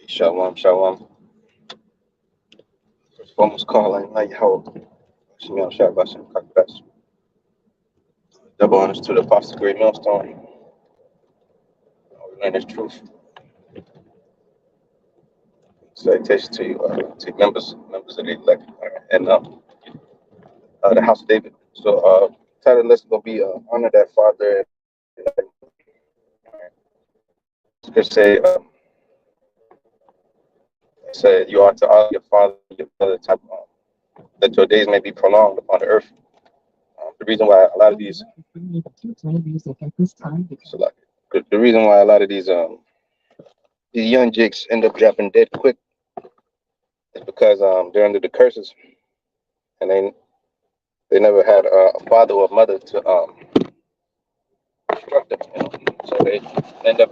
Shalom, shalom. First foremost call I like how Shemel Shabbat Kakras. Double honors to the Apostle Great Millstone. We learn this truth. Salutation to you, to members of the elect, and the House of David. So, title list will be honor that father. Scripture say you ought to honor your father and your mother, that your days may be prolonged upon the earth. The reason why a lot of these, the reason why a lot of these young jigs end up dropping dead quick is because they're under the curses, and they never had a father or a mother to instruct them. So they end up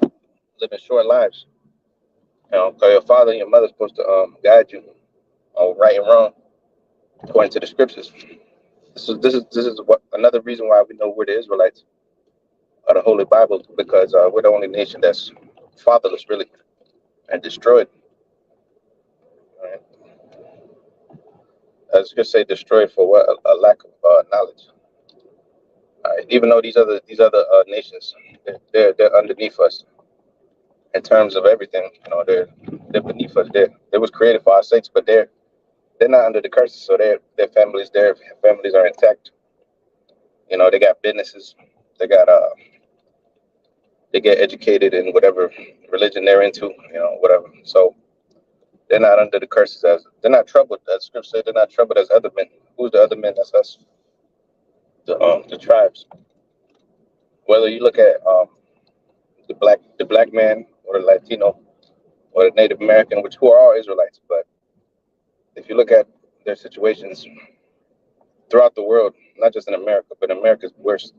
living short lives. Because your father and your mother are supposed to guide you on right and wrong according to the scriptures. This is what another reason why we know we're the Israelites of the Holy Bible, because we're the only nation that's fatherless, really, and destroyed. Right? As you say, destroyed for what? A lack of knowledge. Even though these other nations, they're underneath us in terms of everything. They're beneath us. They was created for our sakes, but they're not under the curses, so their families are intact. They got businesses, they got they get educated in whatever religion they're into, whatever. So they're not under the curses, as they're not troubled. As scripture said, they're not troubled as other men. Who's the other men? That's us, the tribes. Whether you look at the black man or the Latino or the Native American, who are all Israelites, but if you look at their situations throughout the world, not just in America, but America's worse.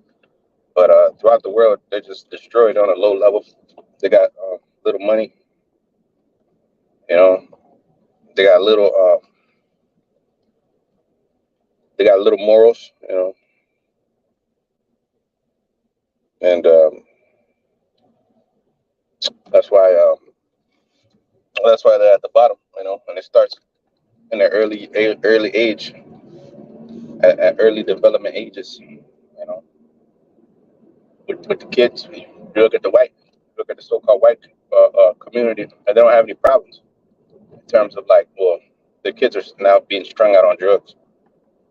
But throughout the world, they're just destroyed on a low level. They got little money, you know. They got little morals, and that's why they're at the bottom, and it starts in their early age, at early development ages, with the kids. You look at the so-called white community, and they don't have any problems in terms of like, well, the kids are now being strung out on drugs,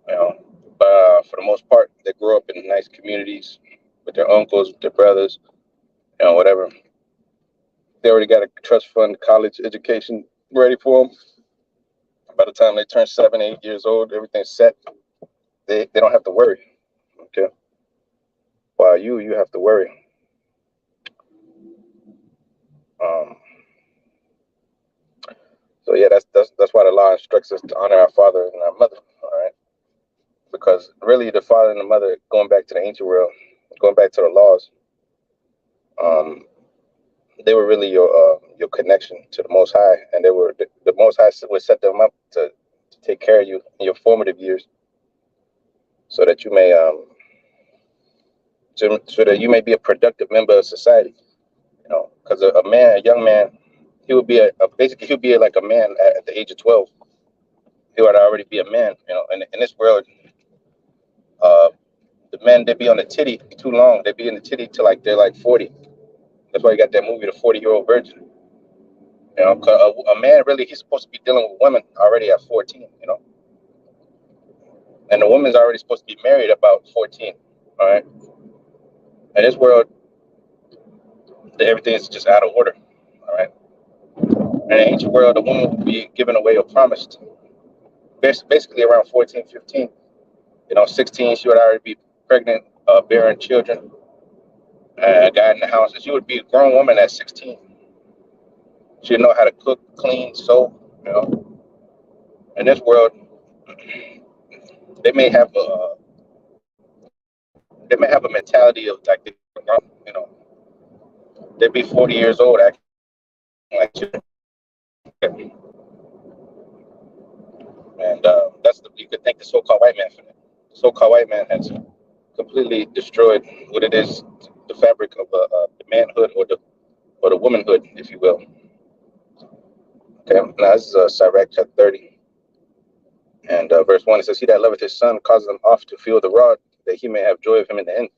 you know. But for the most part, they grow up in nice communities with their uncles, with their brothers, whatever. They already got a trust fund, college education ready for them. By the time they turn 7, 8 years old, everything's set. They don't have to worry. Okay. While you have to worry. Um, so yeah, that's why the law instructs us to honor our father and our mother. All right. Because really, the father and the mother, going back to the ancient world, going back to the laws, they were really your connection to the Most High, and they were the Most High would set them up to take care of you in your formative years, so that you may so that you may be a productive member of society. Because a young man, he would be basically he'll be like a man at the age of 12. He would already be a man. In this world, uh, the men, they be on the titty too long. They be in the titty till like they're like 40. That's why you got that movie, The 40-Year-Old Virgin. 'Cause a man really, he's supposed to be dealing with women already at 14. And the woman's already supposed to be married about 14. All right. In this world, everything is just out of order. All right. In the ancient world, a woman would be given away or promised basically around 14, 15. 16, she would already be pregnant, bearing children, a guy in the house. And she would be a grown woman at 16. She'd know how to cook, clean, sew. In this world, they may have a mentality of like, they'd be 40 years old acting like children. And you could thank the so-called white man for that. The so-called white man has completely destroyed what it is, the fabric of the manhood or the womanhood, if you will. This is Sirach chapter 30 and verse 1. It says, "He that loveth his son causes him oft to feel the rod, that he may have joy of him in the end."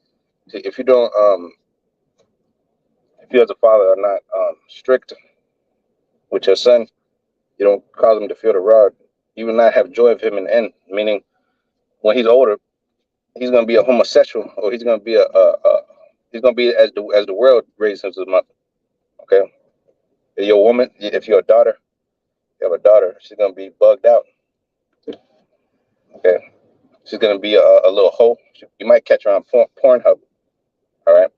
See, if you don't, if you as a father are not strict with your son, you don't cause him to feel the rod, you will not have joy of him in the end. Meaning, when he's older, he's going to be a homosexual, or he's going to be he's going to be as the world raised him as a mother. Okay, if you're a woman, if you're a daughter, you have a daughter, she's going to be bugged out. Okay, she's going to be a little hoe. You might catch her on Pornhub. All right,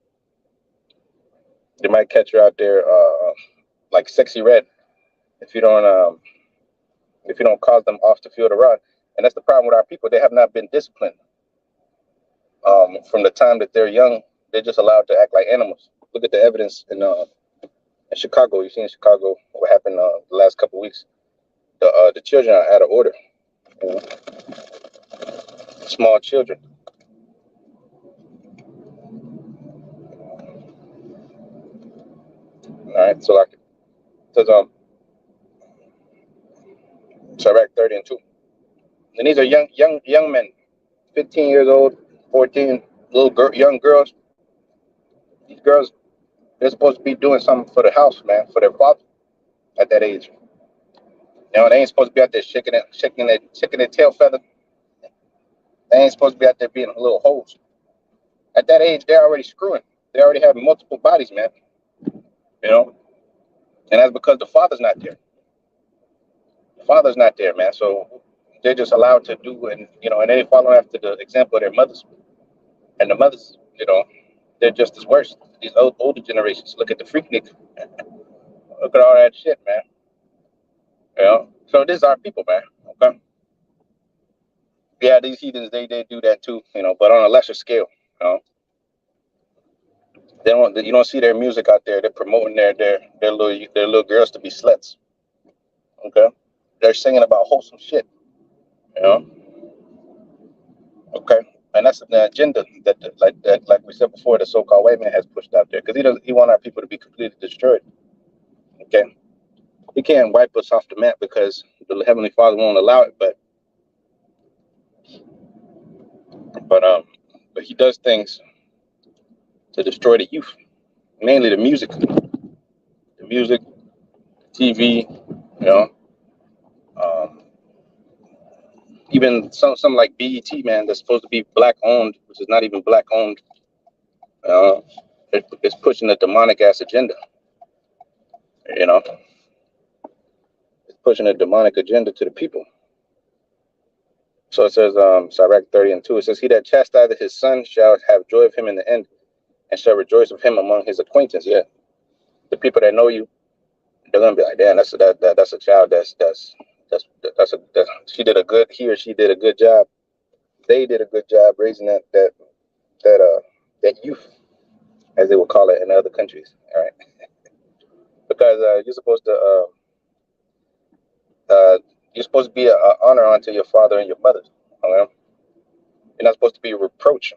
you might catch her out there like Sexy Red if you don't cause them off to feel the rod. And that's the problem with our people. They have not been disciplined. From the time that they're young, they're just allowed to act like animals. Look at the evidence in Chicago. You see in Chicago what happened the last couple of weeks. The children are out of order. You know? Small children. All right, so like it says Sirach 30 and 2. And these are young men, 15 years old, 14, young girls. These girls, they're supposed to be doing something for the house, man, for their father at that age. You know, they ain't supposed to be out there shaking their tail feather. They ain't supposed to be out there being little hoes. At that age, they're already screwing. They already have multiple bodies, man. You know, and that's because the father's not there. The father's not there, man. So they're just allowed to do, and and they follow after the example of their mothers. And the mothers, they're just as worse. These older generations. Look at the Freaknik. Look at all that shit, man. So this is our people, man. Okay. Yeah, these heathens, they do that too, but on a lesser scale. You don't see their music out there. They're promoting their little girls to be sluts. Okay. They're singing about wholesome shit. Okay. And that's the agenda that, like we said before, the so-called white man has pushed out there, because he want our people to be completely destroyed. Okay. He can't wipe us off the map because the Heavenly Father won't allow it, but he does things to destroy the youth, mainly the music, TV, even some like BET, man, that's supposed to be black owned, which is not even black owned. It's pushing a demonic ass agenda. It's pushing a demonic agenda to the people. So it says, Sirach 30 and 2, it says, "He that chastiseth his son shall have joy of him in the end, and shall rejoice of him among his acquaintance." Yeah, the people that know you, they're gonna be like, "Damn, that's a child he or she did a good job. They did a good job raising that youth, as they would call it in other countries." All right, because you're supposed to be an honor unto your father and your mother. You're not supposed to be a reproach,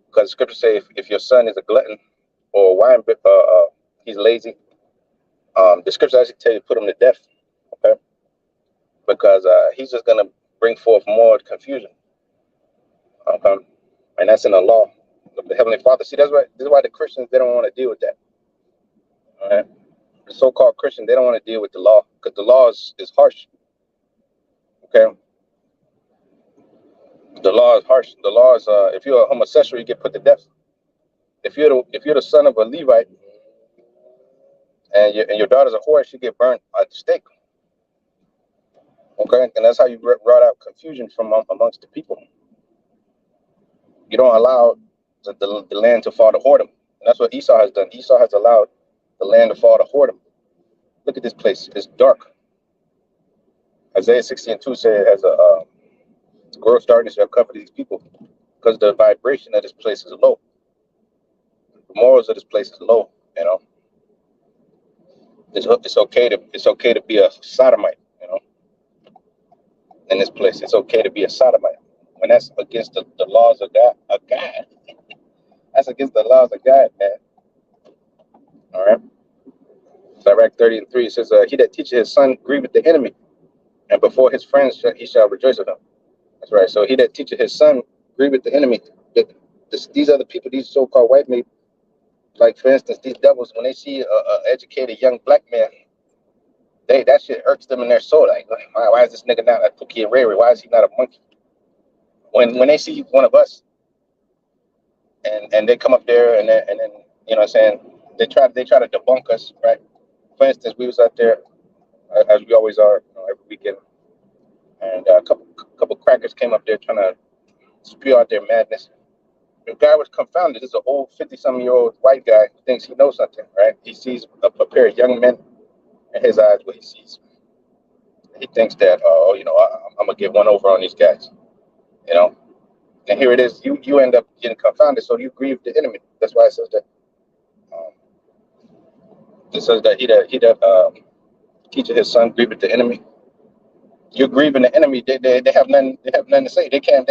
because Scripture say if your son is a glutton or a wine, he's lazy. The Scripture actually tell you to put him to death. Okay, because he's just gonna bring forth more confusion. Okay, and that's in the law of the Heavenly Father. See, this is why the Christians, they don't want to deal with that. All right, the so-called Christian, they don't want to deal with the law, because the law is harsh. Okay, the law is harsh. The law is if you're a homosexual, you get put to death. If you're the son of a Levite and your daughter's a whore, she get burned at the stake. Okay, and that's how you brought out confusion from amongst the people. You don't allow the land to fall to whoredom. And that's what Esau has done. Esau has allowed the land to fall to whoredom. Look at this place. It's dark. Isaiah 60:2 said, "As a gross darkness shall cover these people," because the vibration of this place is low. The morals of this place is low. It's okay to be a sodomite. In this place, it's okay to be a sodomite when that's against the laws of God. That's against the laws of God, man. All right. Sirach Sirach 30:3, it says, he that teaches his son grieveth the enemy, and before his friends he shall rejoice with him. That's right. So he that teaches his son grieveth the enemy. These are the people, these so-called white men, like for instance, these devils, when they see a educated young black man, that shit irks them in their soul. Like, why is this nigga not a Pookie and Ray Ray? Why is he not a monkey? When they see one of us, and they come up there and then you know what I'm saying, they try to debunk us, right? For instance, we was out there as we always are, every weekend, and a couple crackers came up there trying to spew out their madness. The guy was confounded. This is an old 50-some-year-old white guy who thinks he knows something, right? He sees a pair of young men in his eyes. What he sees, he thinks that, I'm gonna get one over on these guys, you know. And here it is. You end up getting confounded, so you grieve the enemy. That's why it says that. It says that he that teaches his son grieveth the enemy. You're grieving the enemy. They have nothing. They have nothing to say. They can't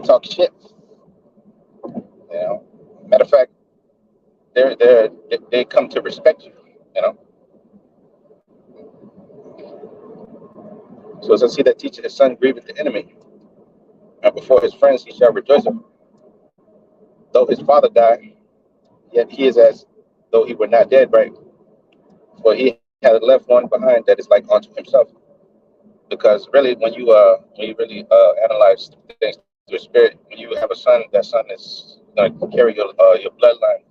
talk shit. You know. Matter of fact, they come to respect you. You know. So it says, he that teaches his son grieveth the enemy, and before his friends he shall rejoice of him. Though his father die, yet he is as though he were not dead, right? For he had left one behind that is like unto himself. Because really, when you really analyze things through spirit, when you have a son, that son is going to carry your bloodline.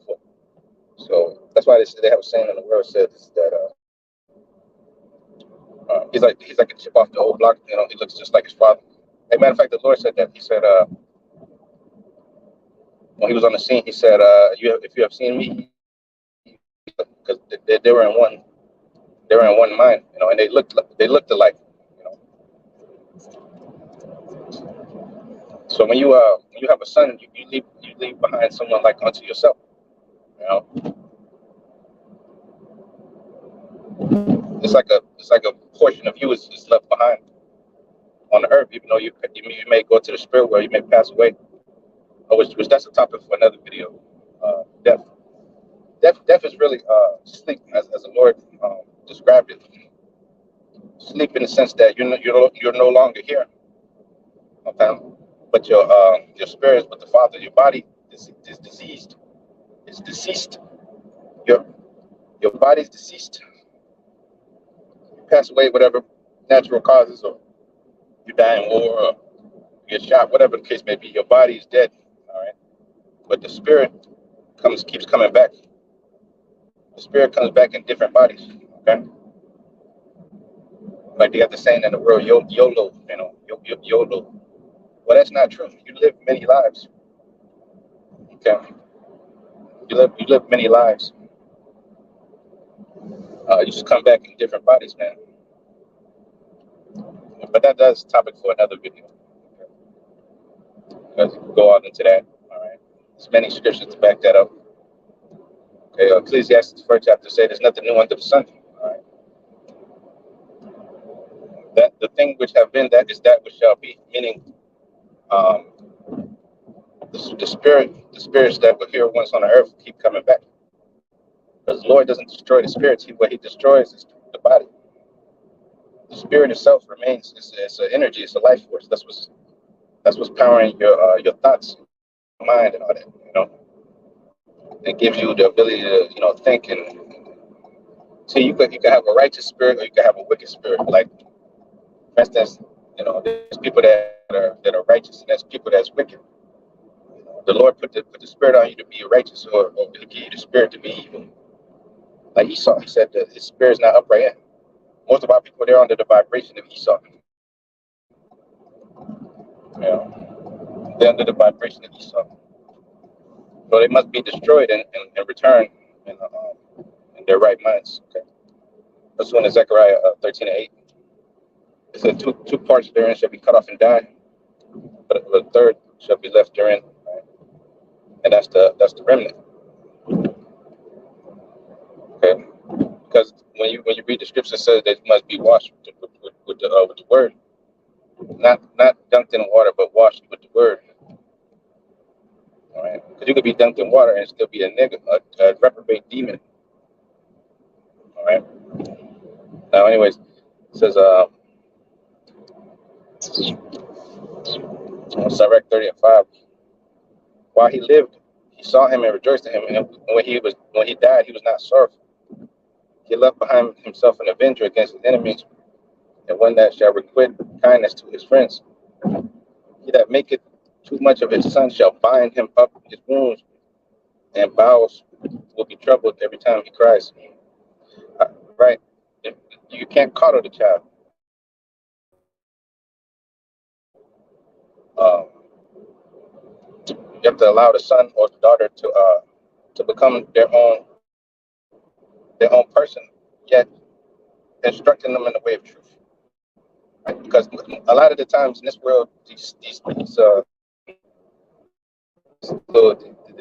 So that's why they have a saying in the world says that he's like a chip off the old block. You know, he looks just like his father. As a matter of fact, the Lord said that. He said when he was on the scene, he said, if you have seen me, because they were in one mind, you know, and they looked alike, you know. So when you have a son, you leave behind someone like unto yourself, you know. It's like a portion of you is left behind on the earth, even though you may go to the spirit world, you may pass away. Which that's a topic for another video. Death is really sleep, as the Lord described it. Sleep in the sense that you're no longer here, okay? But your spirit is with the Father. Your body is diseased. It's deceased. Your body's deceased. You pass away, whatever natural causes, or you die in war, or you get shot, whatever the case may be. Your body is dead. All right, but the spirit keeps coming back. The spirit comes back in different bodies. Okay. Like they got the saying in the world, YOLO, you know, YOLO. Well, that's not true. You live many lives. Okay. You live many lives. You just come back in different bodies, man. But that's a topic for another video. Let's go on into that. All right. There's many scriptures to back that up. Okay. Ecclesiastes 1st chapter say there's nothing new under the sun. All right. That the thing which have been, that is that which shall be. Meaning, the spirits that were here once on the earth keep coming back. Because the Lord doesn't destroy the spirits. What he destroys is the body. The spirit itself remains. It's an energy. It's a life force. That's what's powering your thoughts, mind, and all that. You know, it gives you the ability to think and see. You can have a righteous spirit or you can have a wicked spirit. Like for instance, there's people that are righteous and there's people that's wicked. The Lord put the spirit on you to be righteous, or to give you the spirit to be evil. Like Esau, he said that his spirit is not upright. Most of our people, they're under the vibration of Esau. They're under the vibration of Esau. So they must be destroyed and returned in their right minds. Okay. That's one in Zechariah 13:8. It said two parts therein shall be cut off and die, but the third shall be left therein, right? And that's the remnant. Okay. Because when you read the scripture, it says that you must be washed with the word, not dunked in water, but washed with the word. All right, because you could be dunked in water and still be a nigga, a reprobate demon. All right. Now, anyways, it says Sirach 30:5. While he lived, he saw him and rejoiced in him. And when he died, he was not sorrowful. He left behind himself an avenger against his enemies, and one that shall requite kindness to his friends. He that maketh too much of his son shall bind him up his wounds, and bowels will be troubled every time he cries. Right? You can't coddle the child. Um, you have to allow the son or the daughter to become their own person, yet instructing them in the way of truth. Right? Because a lot of the times in this world, the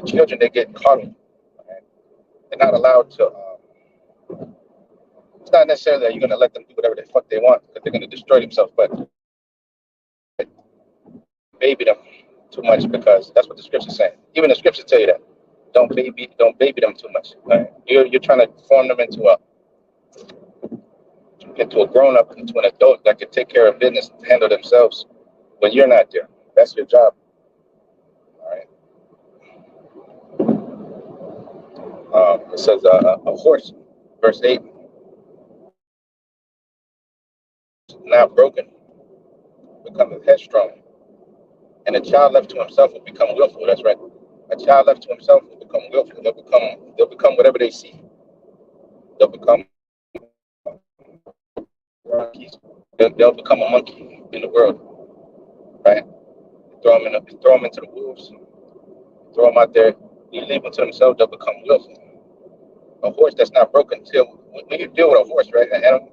children, they get coddled. Right? They're not allowed to. It's not necessarily that you're going to let them do whatever the fuck they want because they're going to destroy themselves, but baby them too much because that's what the scriptures say. Even the scriptures tell you that. Don't baby them too much. Right? You're trying to form them into a grown up, into an adult that can take care of business and handle themselves when you're not there. That's your job. All right. It says a horse, verse 8, not broken, becometh headstrong. And a child left to himself will become willful. That's right. A child left to himself will become willful. They'll become whatever they see. They'll become monkeys. They'll become a monkey in the world, right? Throw them into the wolves. Throw them out there. You leave them to themselves. They'll become willful. A horse that's not broken. Till when you deal with a horse, right? An animal,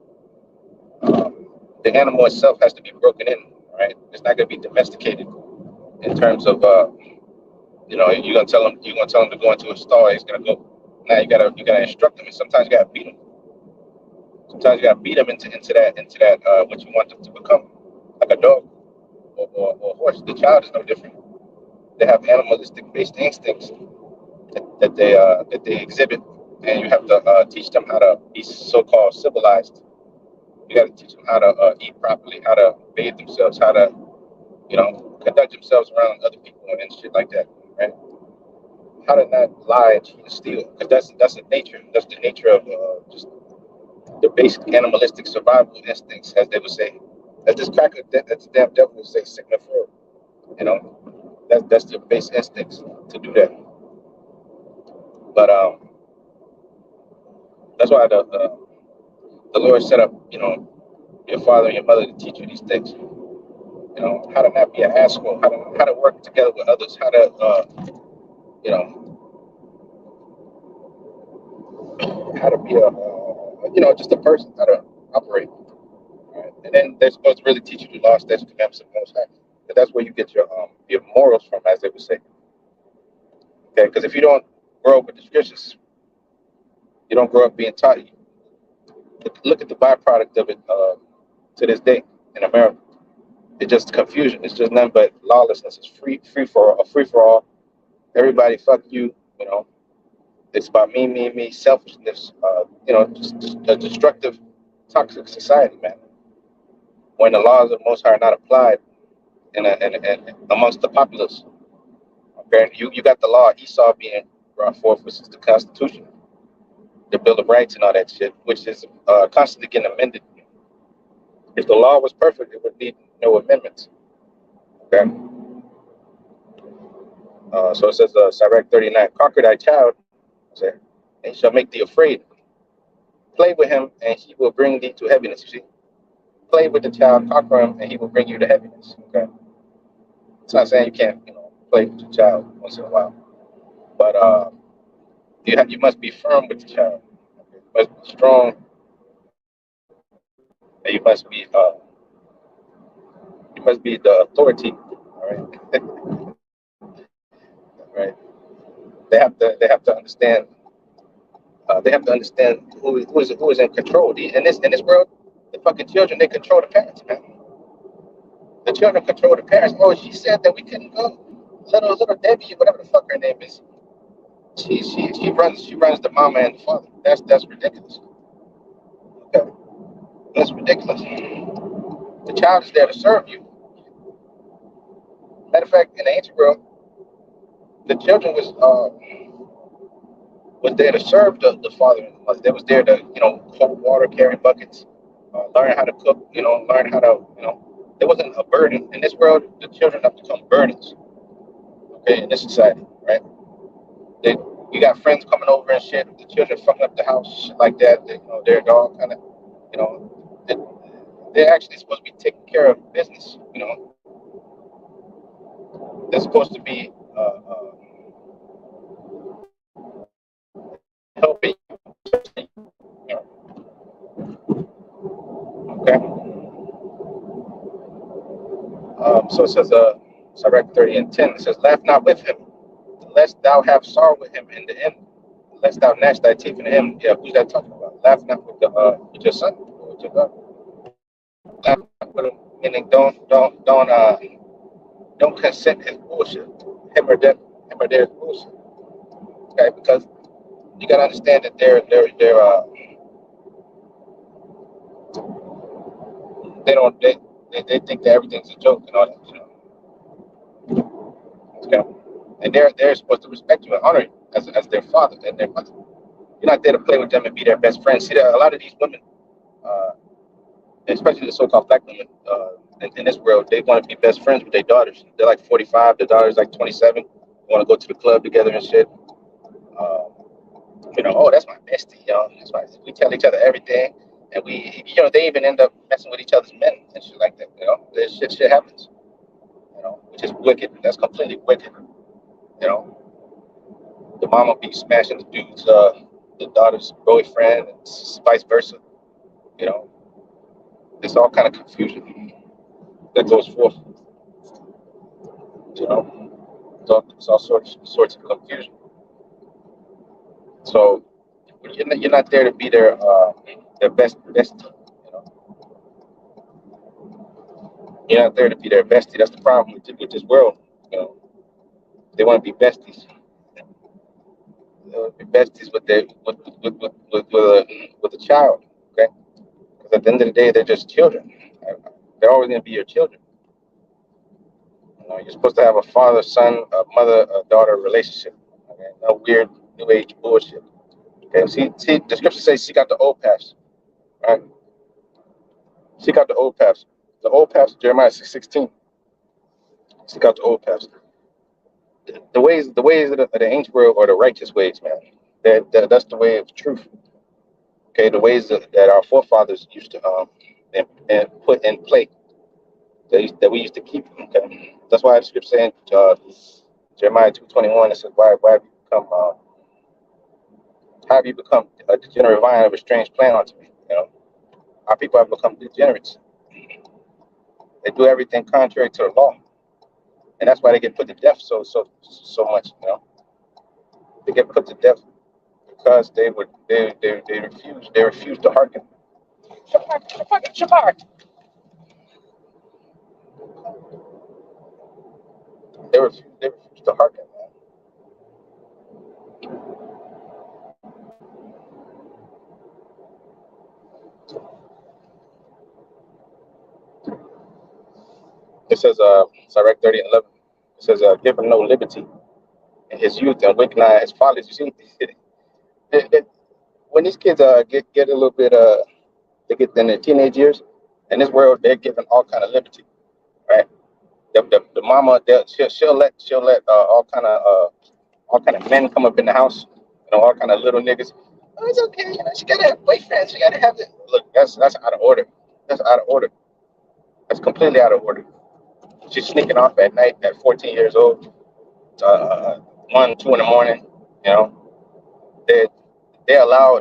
the animal itself has to be broken in, right? It's not going to be domesticated in terms of you're gonna tell him to go into a stall. He's gonna go. Now you gotta instruct him, and sometimes you gotta beat him. Sometimes you gotta beat him into that what you want them to become, like a dog or a horse. The child is no different. They have animalistic based instincts that they exhibit, and you have to teach them how to be so-called civilized. You got to teach them how to eat properly, how to bathe themselves, how to conduct themselves around other people and shit like that, right? How to not lie, cheat, and steal, because that's the nature. That's the nature of just the basic animalistic survival instincts, as they would say. As this cracker, that's the damn devil would say, sigma for. That's the base instincts to do that. But that's why the Lord set up, your father and your mother to teach you these things. How to not be an asshole, how to work together with others, how to how to be just a person, how to operate. Right? And then they're supposed to really teach you the law, statutes, commandments of the Most High. Because that's where you get your morals from, as they would say. Okay, because if you don't grow up with the scriptures, you don't grow up being taught. Look at the byproduct of it to this day in America. It's just confusion. It's just nothing but lawlessness. It's free for all. Everybody fuck you. It's about me, selfishness. Just a destructive, toxic society, man. When the laws of the Most High are not applied in amongst the populace. Okay, you got the law of Esau being brought forth, which is the Constitution, the Bill of Rights, and all that shit, which is constantly getting amended. If the law was perfect, it would need no amendments. Okay. So it says, Sirach 39, conquer thy child, and he shall make thee afraid. Play with him, and he will bring thee to heaviness. You see, play with the child, conquer him, and he will bring you to heaviness. Okay. It's not saying you can't, play with your child once in a while, but you must be firm with the child. Okay? You must be strong, and you must be the authority. All right. Right. They have to understand. They have to understand who is in control. In this world, the fucking children, they control the parents, man. The children control the parents. Oh, she said that we couldn't go. little Debbie, whatever the fuck her name is. She runs the mama and the father. That's ridiculous. Okay, that's ridiculous. The child is there to serve you. Matter of fact, in the ancient world, the children was there to serve the father and the mother. They was there to hold water, carry buckets, learn how to cook. Learn how to There wasn't a burden in this world. The children have become burdens. Okay, in this society, right? They You got friends coming over and shit. The children fucking up the house, shit like that. They're all kind of you know. They, they're actually supposed to be taking care of business. They're supposed to be helping. You Okay. So it says, Sirach 30 and 10, it says, laugh not with him, lest thou have sorrow with him in the end, lest thou gnash thy teeth in him. Yeah, who's that talking about? Laugh not with your son, or with your daughter. Laugh not with him, meaning don't consent his bullshit, him or their bullshit. Okay, because you gotta understand that they don't they think that everything's a joke and all that. Okay, and they're supposed to respect you and honor you as their father and their mother. You're not there to play with them and be their best friend. See, that a lot of these women, uh, especially the so-called black women in this world, they want to be best friends with their daughters. They're like 45, the daughter's like 27. They want to go to the club together and shit. Uh, oh, that's my bestie, y'all. That's why we tell each other everything, and they even end up messing with each other's men and shit like that. This shit happens. Which is wicked. That's completely wicked. You know, the mama be smashing the dude's, the daughter's boyfriend, and vice versa. You know, there's all kind of confusion that goes forth. You know, it's all sorts of confusion. So you're not there to be their bestie. You're not there to be their bestie. That's the problem with this world. You know, they want to be besties. They want to be besties with a child. Okay, because at the end of the day, they're just children. They're always going to be your children. You're supposed to have a father, son, a mother, a daughter relationship. Okay, no weird new age bullshit. Okay, see, the scripture says, "Seek out the old paths." Right? Seek out the old paths. The old paths, Jeremiah 6:16. Seek out the old paths. The ways of the ancient world are the righteous ways, man. That's the way of truth. Okay, the ways that our forefathers used to and put in play that we used to keep. Okay, that's why the scripture saying Jeremiah 2:21, it says, "Why have you become a degenerate vine of a strange plant unto me?" Our people have become degenerates. They do everything contrary to the law, and that's why they get put to death so much. They get put to death because they refuse to hearken. Shapar. They refuse to hearken. It says, Sirach 30 and 11. It says, "Give him no liberty in his youth and wake not his fathers." You see, when these kids get a little bit they get in their teenage years, in this world they're given all kind of liberty, right? The mama she'll let all kind of men come up in the house, all kind of little niggas. Oh, it's okay, she gotta have boyfriends, she gotta have it. Look, that's out of order. That's out of order. That's completely out of order. She's sneaking off at night at 14 years old, 1, 2 in the morning. You know, they they'll allow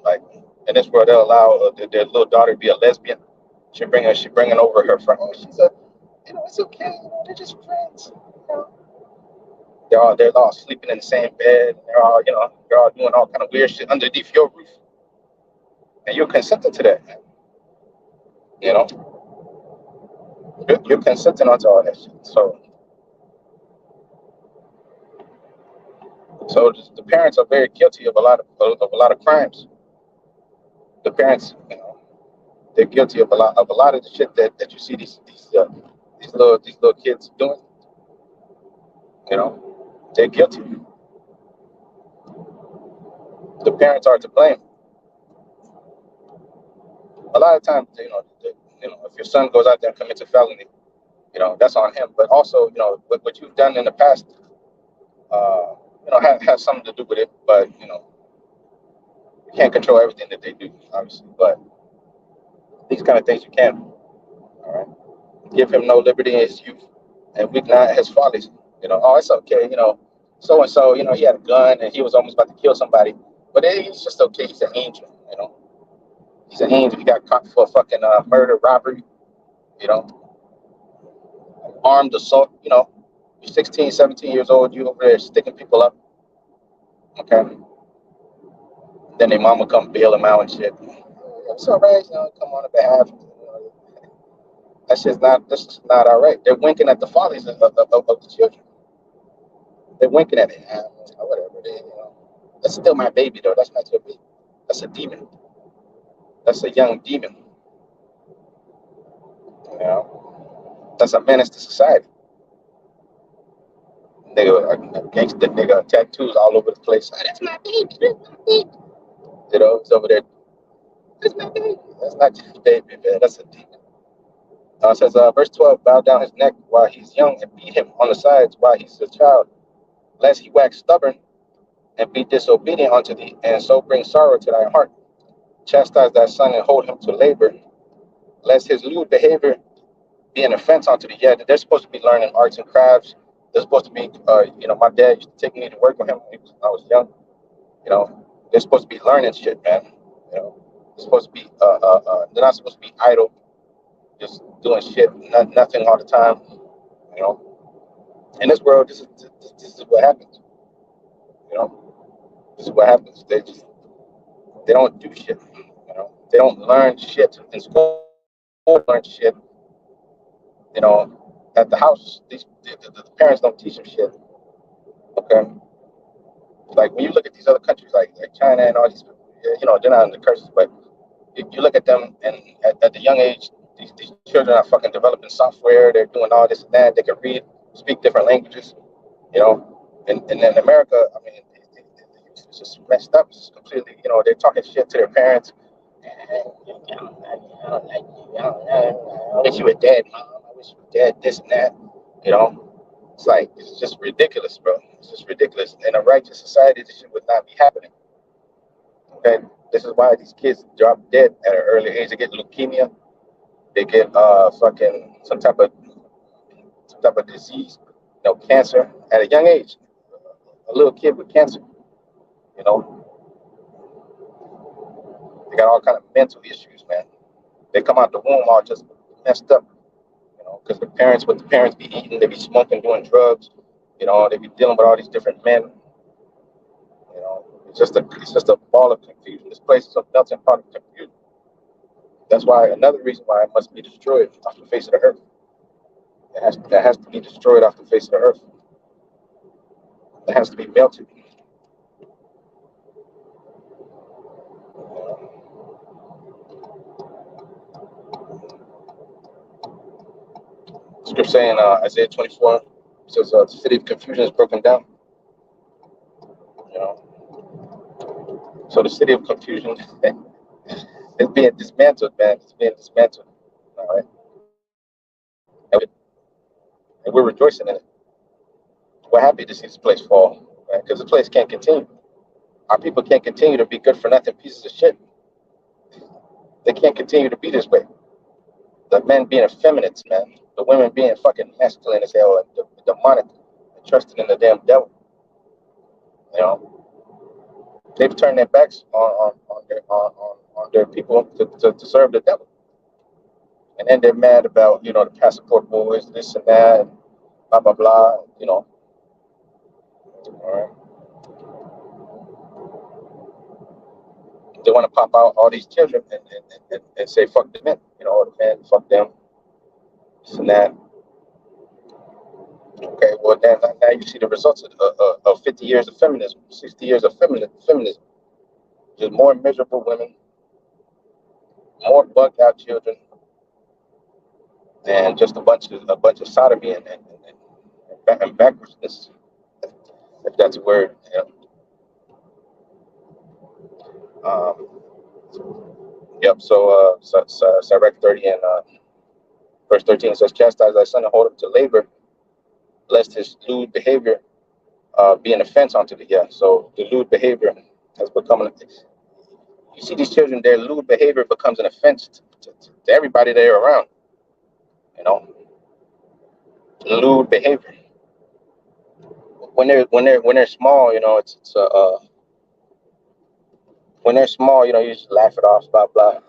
like in this world they'll allow their little daughter to be a lesbian. She bringing over her friend. Oh, it's okay. They're just friends. You know, they're all sleeping in the same bed. They're all doing all kind of weird shit underneath your roof, and you're consenting to that. You know, you're consenting onto all that shit. So So the parents are very guilty of a lot of crimes. The parents, they're guilty of a lot of the shit that you see these little kids doing. They're guilty. The parents are to blame. A lot of times, if your son goes out there and commits a felony, that's on him. But also, what you've done in the past, uh, have something to do with it. But you can't control everything that they do, obviously. But these kind of things you can. All right. Give him no liberty in his youth, and weak not his follies. Oh, it's okay. So and so. He had a gun and he was almost about to kill somebody, but he's just okay. He's an angel. He's an angel. He got caught for fucking murder, robbery. You know, armed assault. You're 16, 17 years old. You over there sticking people up. Okay. Then their mama come bail him out and shit. It's all right. Come on behalf. That's just not all right. They're winking at the follies of the children. They're winking at it. Whatever. That's still my baby, though. That's not your baby. That's a demon. That's a young demon. That's a menace to society. Nigga, a gangster nigga, tattoos all over the place. Oh, that's my baby. That's my baby. It's over there. That's my baby. That's not your baby, man. That's a demon. It says, verse 12, bow down his neck while he's young and beat him on the sides while he's a child, lest he wax stubborn and be disobedient unto thee, and so bring sorrow to thy heart. Chastise thy son and hold him to labor, lest his lewd behavior be an offense unto thee. Yeah, they're supposed to be learning arts and crafts. They're supposed to be, my dad used to take me to work with him when I was young. They're supposed to be learning shit, man. They're supposed to be, they're not supposed to be idle, just doing shit, nothing all the time. In this world, this is what happens. This is what happens. They don't do shit. They don't learn shit in school. Learn shit. At the house, the parents don't teach them shit. Okay, like when you look at these other countries, like China and all these, they're not in the curses, but if you look at them and at the young age, these children are fucking developing software. They're doing all this and that. They can read, speak different languages. And in America, I mean, it's just messed up. It's completely, they're talking shit to their parents. I wish you were dead, mom. I wish you were dead. This and that. It's just ridiculous, bro. It's just ridiculous. In a righteous society, this shit would not be happening. Okay, this is why these kids drop dead at an early age. They get leukemia. They get fucking some type of disease, cancer at a young age. A little kid with cancer, you know, they got all kind of mental issues, man. They come out the womb all just messed up, because what the parents be eating, they be smoking, doing drugs, they be dealing with all these different men. It's just a ball of confusion. This place is a melting pot of confusion. That's why another reason why it must be destroyed off the face of the earth. That has to be destroyed off the face of the earth. It has to be melted. Scripture saying Isaiah 24 says the city of confusion is broken down. So the city of confusion is being dismantled, man. It's being dismantled. All right, and we're rejoicing in it. We're happy to see this place fall, right? Because the place can't continue. Our people can't continue to be good for nothing pieces of shit. They can't continue to be this way. The men being effeminate, man. The women being fucking masculine as hell and demonic and trusting in the damn devil. They've turned their backs on their people to serve the devil. And then they're mad about, the passport boys, this and that, and blah, blah, blah, All right. They want to pop out all these children and say, fuck the men, all the men, fuck them, this and that. Okay, well then now you see the results of 50 years of feminism, 60 years of feminism. Just more miserable women, more bugged out children, and just a bunch of sodomy and backwardsness, if that's a word. Yep. So Sirach 30 and verse 13 says, "Chastise thy son and hold him to labor, lest his lewd behavior be an offense unto thee." Yeah. So the lewd behavior has become you see these children, their lewd behavior becomes an offense to everybody they're around. You know, lewd behavior. When they're small, when they're small, you just laugh it off, blah blah.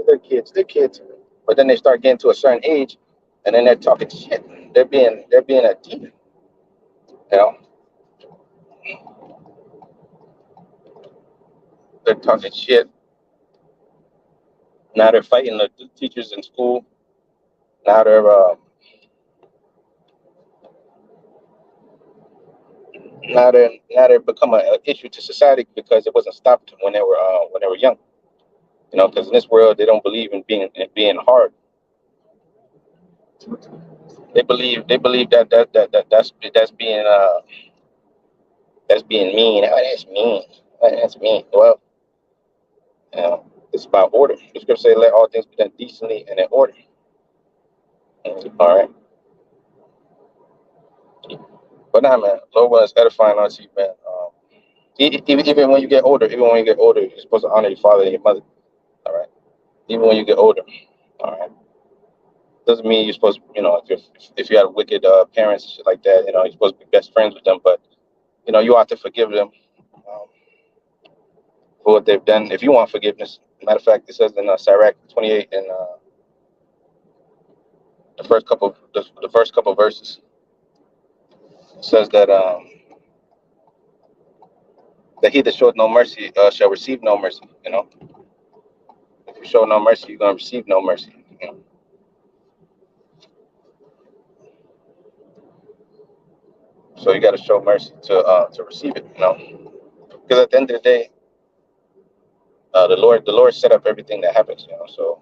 They're kids. But then they start getting to a certain age, and then they're talking shit. They're being a demon. You know, they're talking shit. Now they're fighting the teachers in school. Now they're become an issue to society because it wasn't stopped when they were young. Because in this world they don't believe in being hard. They believe that's being mean. Oh, that's mean. Oh, that's mean. Well, it's about order. The scripture say, "Let all things be done decently and in order." All right. But nah, man, Lord was edifying unto you, man. Even when you get older, you're supposed to honor your father and your mother. All right. Even when you get older. All right. Doesn't mean you're supposed to, if you have wicked parents and shit like that, you're supposed to be best friends with them. But you ought to forgive them um, for what they've done. If you want forgiveness, matter of fact, it says in Sirach 28 and the first couple verses, it says that he that showeth no mercy shall receive no mercy. If you show no mercy, you're gonna receive no mercy. So you got to show mercy to receive it. Because at the end of the day, the Lord set up everything that happens. So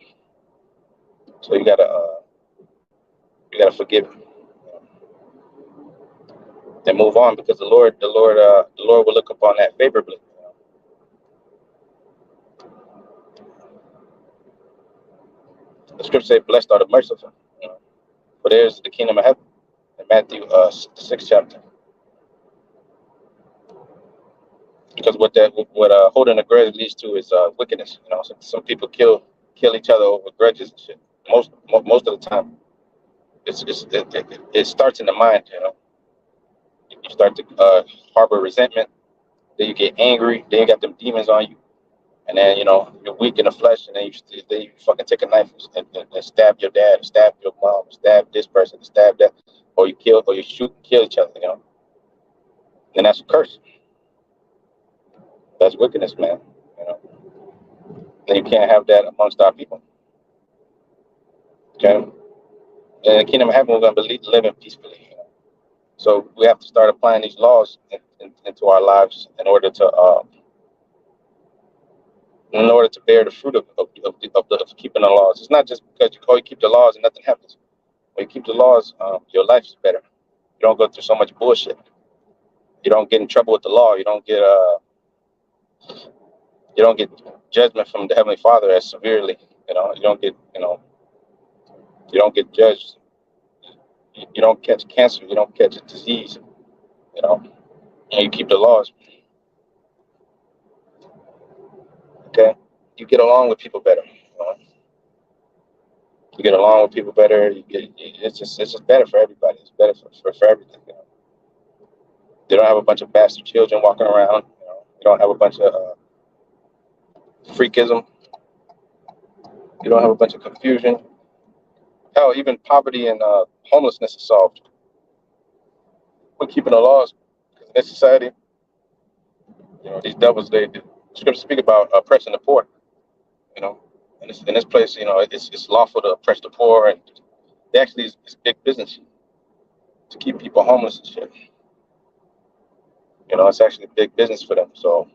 you gotta forgive and move on because the Lord will look upon that favorably. The scripture say, "Blessed are the merciful, for theirs is the kingdom of heaven." In Matthew 6th chapter. Because what holding a grudge leads to is wickedness. Some people kill each other over grudges and shit. Most of the time, it starts in the mind. You start to harbor resentment. Then you get angry. Then you got them demons on you, and then you're weak in the flesh, and then you fucking take a knife and stab your dad, stab your mom, stab this person, stab that, or you shoot and kill each other. And that's a curse. That's wickedness, man. You know, and you can't have that amongst our people. Okay, in the kingdom of heaven, we're gonna be living peacefully. So we have to start applying these laws into our lives in order to bear the fruit of keeping the laws. It's not just because you keep the laws and nothing happens. When you keep the laws, your life is better. You don't go through so much bullshit. You don't get in trouble with the law. You don't get judgment from the Heavenly Father as severely. You don't get judged. You don't catch cancer. You don't catch a disease. You know, and you keep the laws. Okay, you get along with people better. You get along with people better. It's just better for everybody. It's better for everything. You don't have a bunch of bastard children walking around. You don't have a bunch of freakism. You don't have a bunch of confusion. Hell, even poverty and homelessness is solved. We're keeping the laws. Because in this society, these devils, the scriptures speak about oppressing the poor. In this place, it's lawful to oppress the poor, and it actually is big business. to keep people homeless and shit. You know, it's actually big business for them. So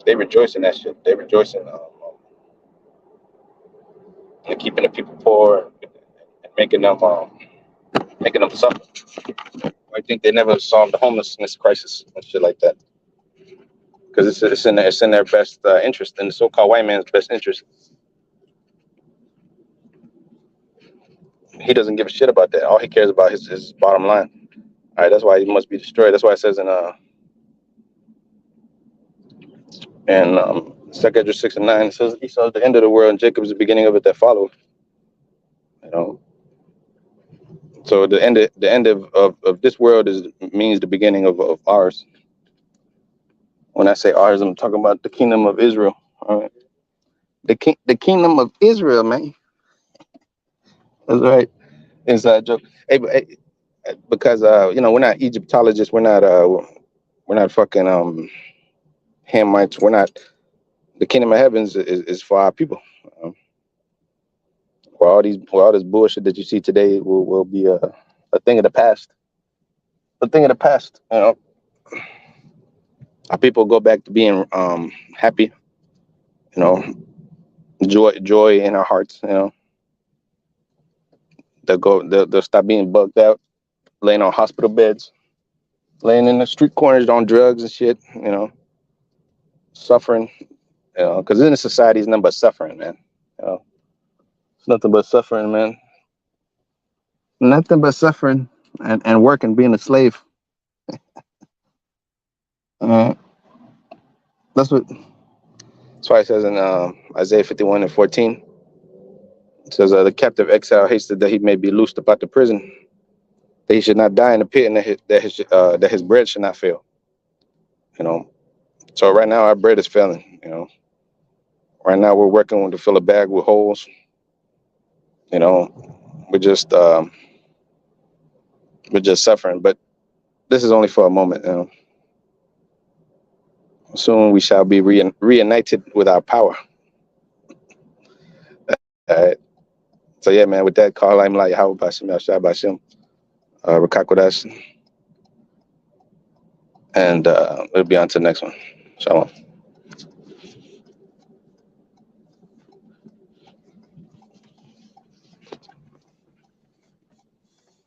they rejoice in that shit. They rejoice in keeping the people poor and making them suffer. I think they never solved the homelessness crisis and shit like that, because it's in their best interest, in the so-called white man's best interest. He doesn't give a shit about that. All he cares about is his bottom line. All right, that's why he must be destroyed. That's why it says in 2 Esdras 6:9, it says Esau is the end of the world and Jacob is the beginning of it that follow. You know, so the end of this world means the beginning of ours. When I say ours, I'm talking about the kingdom of Israel. All right, the kingdom of Israel, man. That's right. Inside joke. Hey, because you know, we're not Egyptologists. We're not fucking Hamites. We're not. The kingdom of heavens is for our people. Where all this bullshit that you see today will be a thing of the past. A thing of the past. You know, our people go back to being happy. You know, joy in our hearts. You know, they'll stop being bugged out, laying on hospital beds, laying in the street corners on drugs and shit. You know, suffering. You know, because in the society is nothing but suffering, man. You know, it's nothing but suffering, man. Nothing but suffering and work and being a slave. That's why it says in Isaiah 51:14. It says the captive exile hasted that he may be loosed about the prison, that he should not die in the pit, and that his bread should not fail. You know, so right now our bread is failing. You know, right now we're working to fill a bag with holes. You know, we're just suffering, but this is only for a moment. You know, soon we shall be reunited with our power. All right. So yeah, man. With that, call I'm like how Bashim Yashai Bashim Rakakodash, and we'll be on to the next one. Shalom.